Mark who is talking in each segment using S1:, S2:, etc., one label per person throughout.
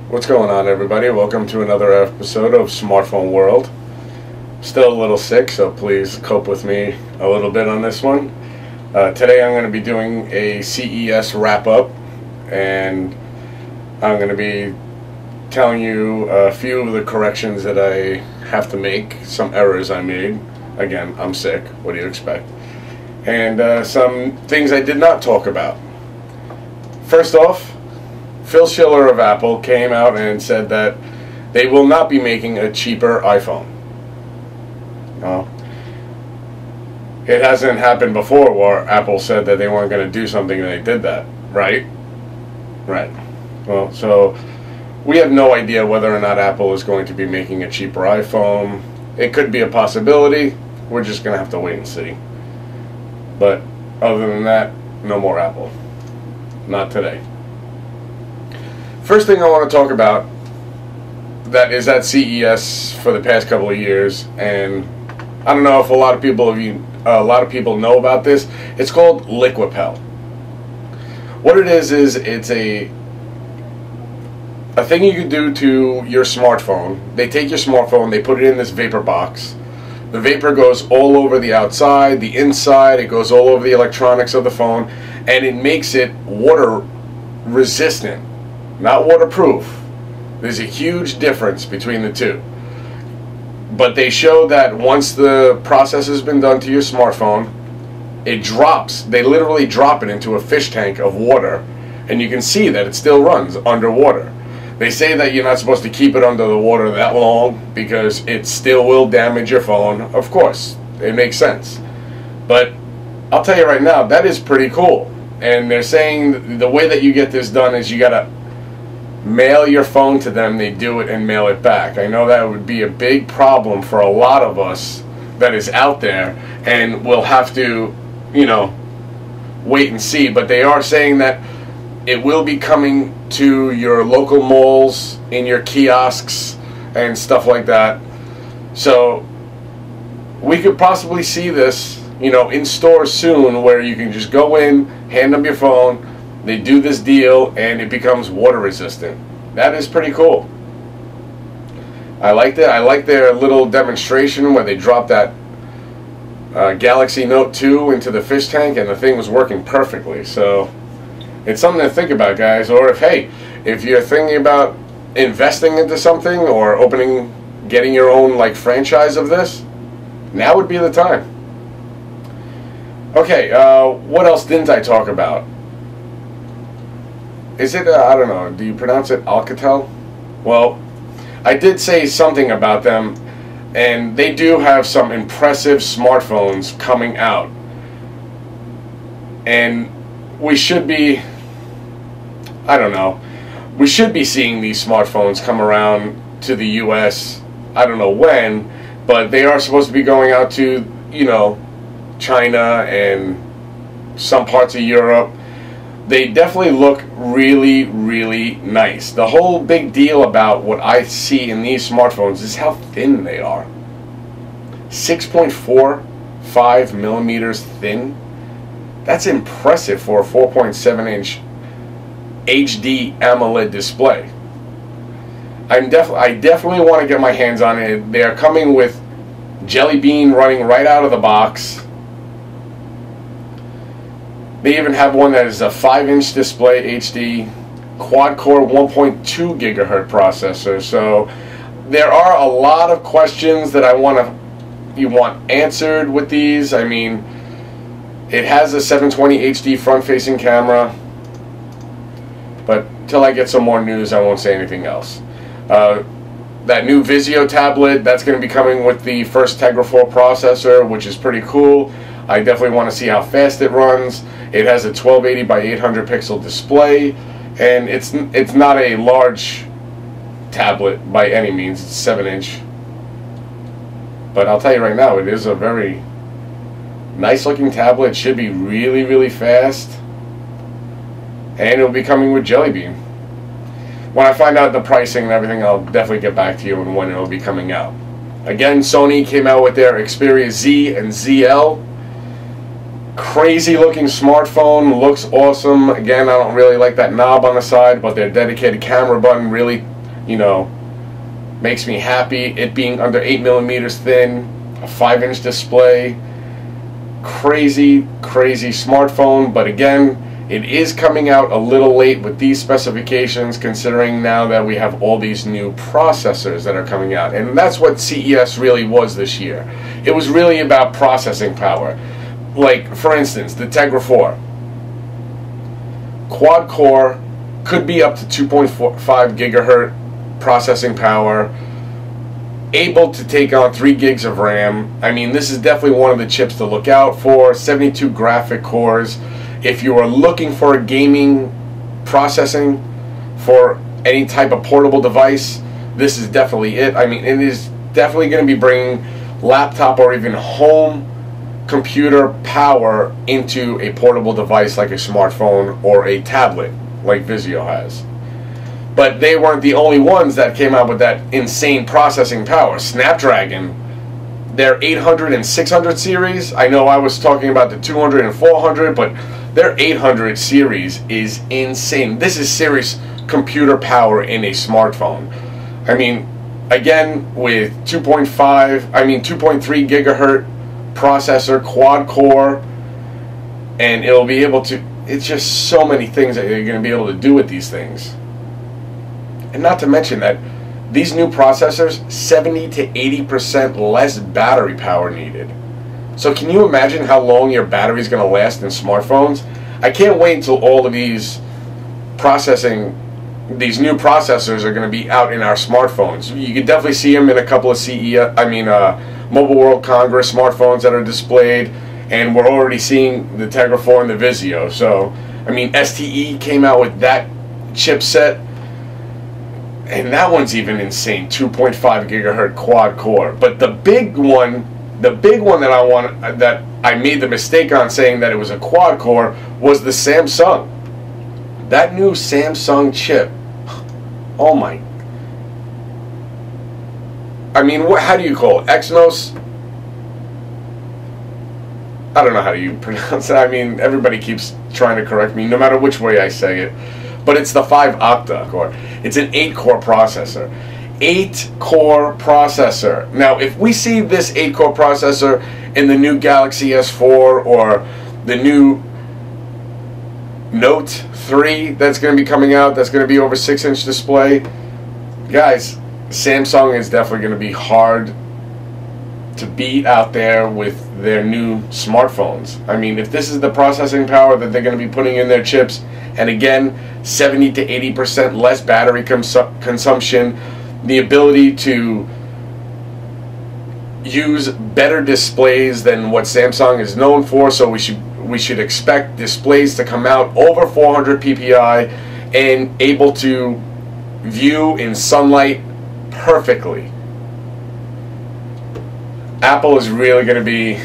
S1: What's going on, everybody? Welcome to another episode of Smartphone World. Still a little sick, so please cope with me a little bit on this one. Today I'm going to be doing a CES wrap-up, and I'm going to be telling you a few of the corrections that I have to make, some errors I made. Again, I'm sick. What do you expect? And some things I did not talk about. First off, Phil Schiller of Apple came out and said that they will not be making a cheaper iPhone. It hasn't happened before where Apple said that they weren't going to do something and they did that, right? Right. Well, so we have no idea whether or not Apple is going to be making a cheaper iPhone. It could be a possibility. We're just going to have to wait and see. But other than that, no more Apple. Not today. First thing I want to talk about that is at CES for the past couple of years, and I don't know if a lot of people know about this. It's called Liquipel. What it is it's a thing you can do to your smartphone. They take your smartphone, they put it in this vapor box. The vapor goes all over the outside, the inside, it goes all over the electronics of the phone, and it makes it water resistant, not waterproof. There's a huge difference between the two. But they show that once the process has been done to your smartphone, it drops. They literally drop it into a fish tank of water, and you can see that it still runs underwater. They say that you're not supposed to keep it under the water that long because it still will damage your phone. Of course, it makes sense. But I'll tell you right now, that is pretty cool. And they're saying the way that you get this done is you gotta mail your phone to them, they do it and mail it back. I know that would be a big problem for a lot of us that is out there, and we'll have to, wait and see. But they are saying that it will be coming to your local malls, in your kiosks, and stuff like that. So we could possibly see this, in stores soon, where you can just go in, hand them your phone, they do this deal, and it becomes water resistant. That is pretty cool. I liked it. I like their little demonstration where they dropped that Galaxy Note 2 into the fish tank, and the thing was working perfectly. So it's something to think about, guys. Or if you're thinking about investing into something or getting your own franchise of this, now would be the time. Okay, what else didn't I talk about? Is it, I don't know, do you pronounce it Alcatel? Well, I did say something about them, and they do have some impressive smartphones coming out. And we should be, I don't know, we should be seeing these smartphones come around to the US, I don't know when, but they are supposed to be going out to, China and some parts of Europe. They definitely look really, really nice. The whole big deal about what I see in these smartphones is how thin they are. 6.45 millimeters thin. That's impressive for a 4.7-inch HD AMOLED display. I definitely want to get my hands on it. They are coming with Jellybean running right out of the box. They even have one that is a 5-inch display HD, quad-core 1.2 gigahertz processor. So there are a lot of questions that you want answered with these. I mean, it has a 720 HD front-facing camera, but till I get some more news, I won't say anything else. That new Vizio tablet, that's going to be coming with the first Tegra 4 processor, which is pretty cool. I definitely want to see how fast it runs. It has a 1280 by 800 pixel display, and it's not a large tablet by any means. It's 7-inch. But I'll tell you right now, it is a very nice looking tablet. It should be really, really fast. And it'll be coming with Jellybean. When I find out the pricing and everything, I'll definitely get back to you on when it'll be coming out. Again, Sony came out with their Xperia Z and ZL. Crazy looking smartphone, looks awesome. Again, I don't really like that knob on the side, but their dedicated camera button really you know, makes me happy. It being under 8mm thin, a 5-inch display, crazy smartphone. But again, it is coming out a little late with these specifications, considering now that we have all these new processors that are coming out. And that's what CES really was this year. It was really about processing power. Like, for instance, the Tegra 4. Quad core, could be up to 2.5 gigahertz processing power, able to take on 3 gigs of RAM. I mean, this is definitely one of the chips to look out for. 72 graphic cores. If you are looking for a gaming processing for any type of portable device, this is definitely it. I mean, it is definitely going to be bringing laptop or even home computer power into a portable device like a smartphone or a tablet like Vizio has. But they weren't the only ones that came out with that insane processing power. Snapdragon, their 800 and 600 series, I know I was talking about the 200 and 400, but their 800 series is insane. This is serious computer power in a smartphone. I mean, again, with 2.3 gigahertz processor, quad core, and it'll be able to, it's just so many things that you're going to be able to do with these things. And not to mention that these new processors, 70 to 80% less battery power needed. So can you imagine how long your battery is going to last in smartphones? I can't wait until all of these new processors are going to be out in our smartphones. You can definitely see them in a couple of Mobile World Congress smartphones that are displayed, and we're already seeing the Tegra 4 and the Vizio. So, I mean, STE came out with that chipset, and that one's even insane, 2.5 gigahertz quad core. But the big one that I made the mistake on saying that it was a quad core was the Samsung. That new Samsung chip, oh my, I mean, how do you call it? Exynos? I don't know how you pronounce it. I mean, everybody keeps trying to correct me, no matter which way I say it. But it's the 5 Octa Core. It's an 8-core processor. 8-core processor. Now, if we see this 8-core processor in the new Galaxy S4 or the new Note 3 that's going to be coming out, that's going to be over 6-inch display, guys, Samsung is definitely going to be hard to beat out there with their new smartphones. I mean, if this is the processing power that they're going to be putting in their chips, and again, 70 to 80% less battery consumption, the ability to use better displays than what Samsung is known for, so we should expect displays to come out over 400 ppi and able to view in sunlight perfectly. Apple is really going to be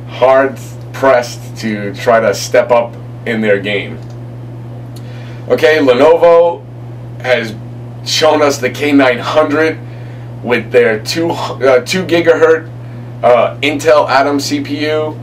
S1: hard pressed to try to step up in their game. Okay, Lenovo has shown us the K900 with their 2 gigahertz Intel Atom CPU.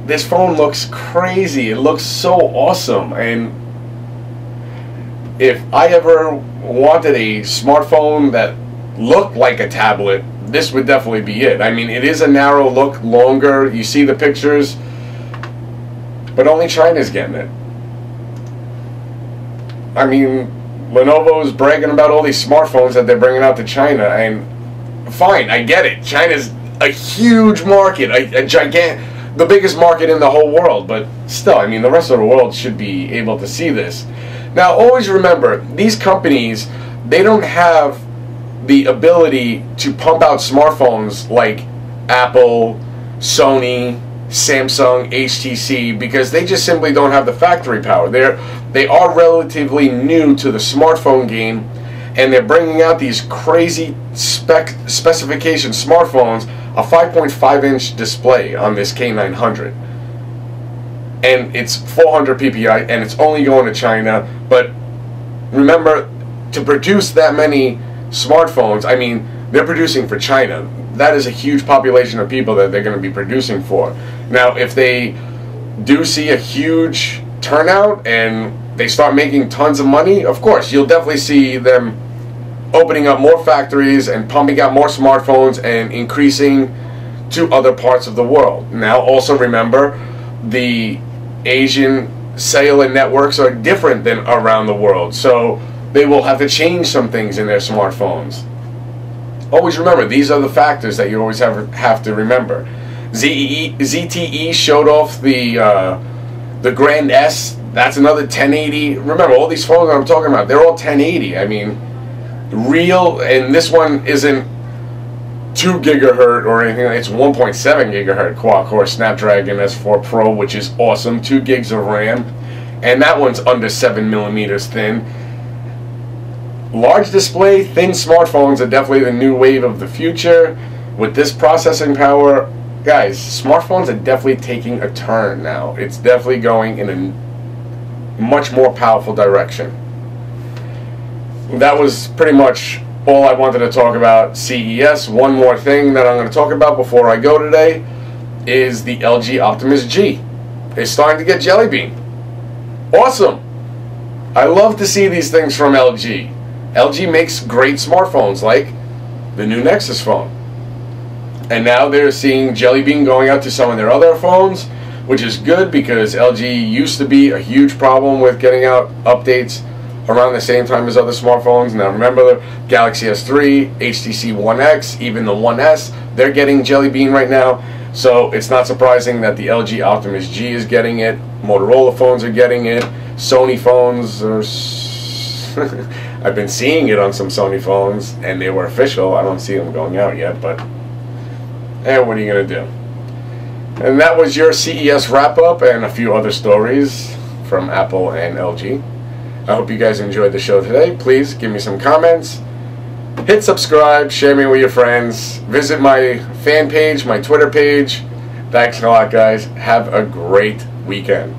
S1: This phone looks crazy. It looks so awesome. And if I ever wanted a smartphone that looked like a tablet, this would definitely be it. I mean, it is a narrow look, longer. You see the pictures, but only China's getting it. I mean, Lenovo's bragging about all these smartphones that they're bringing out to China, and fine, I get it. China's a huge market, a gigantic, the biggest market in the whole world, but still, I mean, the rest of the world should be able to see this. Now, always remember, these companies, they don't have the ability to pump out smartphones like Apple, Sony, Samsung, HTC, because they just simply don't have the factory power. They are relatively new to the smartphone game, and they're bringing out these crazy specification smartphones, a 5.5-inch display on this K900. And it's 400 ppi, and it's only going to China. But remember, to produce that many smartphones, I mean, they're producing for China. That is a huge population of people that they're going to be producing for. Now, if they do see a huge turnout and they start making tons of money, of course, you'll definitely see them opening up more factories and pumping out more smartphones and increasing to other parts of the world. Now, also remember, the Asian cellular networks are different than around the world, so they will have to change some things in their smartphones. Always remember, these are the factors that you always have to remember. ZTE showed off the Grand S. That's another 1080. Remember, all these phones that I'm talking about, they're all 1080. I mean, real, and this one isn't 2 gigahertz or anything. It's 1.7 gigahertz quad-core Snapdragon S4 Pro, which is awesome. 2 gigs of RAM, and that one's under 7 millimeters thin. Large display, thin smartphones are definitely the new wave of the future. With this processing power, guys, smartphones are definitely taking a turn now. It's definitely going in a much more powerful direction. That was pretty much all I wanted to talk about CES. One more thing that I'm going to talk about before I go today is the LG Optimus G. It's starting to get Jellybean. Awesome! I love to see these things from LG. LG makes great smartphones like the new Nexus phone. And now they're seeing Jellybean going out to some of their other phones, which is good because LG used to be a huge problem with getting out updates around the same time as other smartphones. Now remember, the Galaxy S3, HTC One X, even the One S, they're getting Jellybean right now. So it's not surprising that the LG Optimus G is getting it. Motorola phones are getting it. Sony phones are... I've been seeing it on some Sony phones, and they were official. I don't see them going out yet, but what are you going to do? And that was your CES wrap-up and a few other stories from Apple and LG. I hope you guys enjoyed the show today. Please give me some comments. Hit subscribe, share me with your friends. Visit my fan page, my Twitter page. Thanks a lot, guys. Have a great weekend.